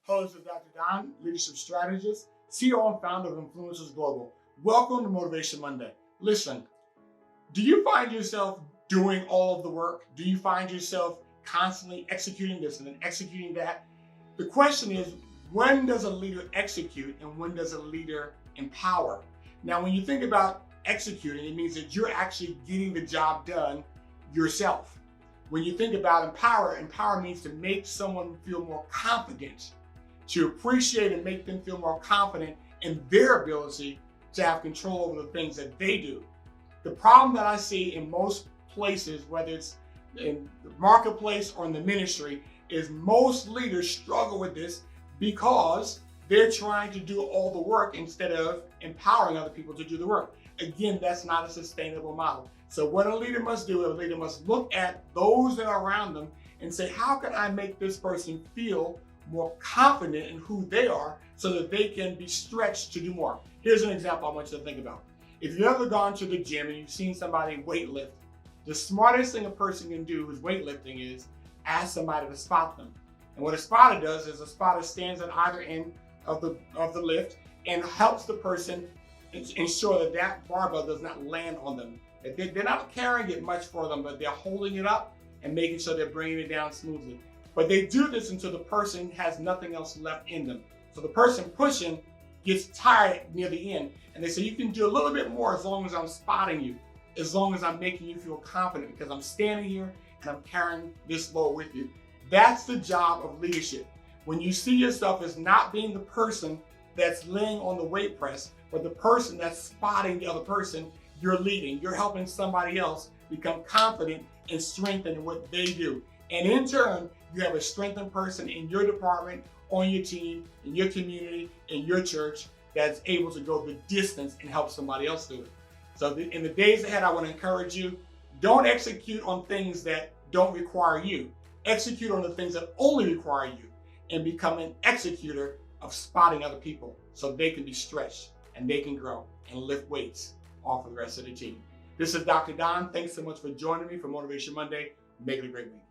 host of Dr. Don, leadership strategist, CEO and founder of Influencers Global. Welcome to Motivation Monday. Listen, do you find yourself doing all of the work? Do you find yourself constantly executing this and then executing that? The question is, when does a leader execute and when does a leader empower? Now, when you think about executing, it means that you're actually getting the job done yourself. When you think about empower means to make someone feel more confident, to appreciate and make them feel more confident in their ability to have control over the things that they do. The problem that I see in most places, whether it's in the marketplace or in the ministry, is most leaders struggle with this because they're trying to do all the work instead of empowering other people to do the work. Again, that's not a sustainable model. So what a leader must do, a leader must look at those that are around them and say, how can I make this person feel more confident in who they are so that they can be stretched to do more? Here's an example I want you to think about. If you've ever gone to the gym and you've seen somebody weightlift, the smartest thing a person can do who's weightlifting is ask somebody to spot them. And what a spotter does is a spotter stands at either end of the lift and helps the person ensure that that barbell does not land on them. They're not carrying it much for them, but they're holding it up and making sure they're bringing it down smoothly. But they do this until the person has nothing else left in them. So the person pushing gets tired near the end, and they say, you can do a little bit more as long as I'm spotting you, as long as I'm making you feel confident because I'm standing here and I'm carrying this load with you. That's the job of leadership. When you see yourself as not being the person that's laying on the weight press, but the person that's spotting the other person, you're leading. You're helping somebody else become confident and strengthen what they do. And in turn, you have a strengthened person in your department, on your team, in your community, in your church that's able to go the distance and help somebody else do it. So in the days ahead, I want to encourage you, don't execute on things that don't require you. Execute on the things that only require you and become an executor of spotting other people so they can be stretched and they can grow and lift weights off of the rest of the team. This is Dr. Don. Thanks so much for joining me for Motivation Monday. Make it a great week.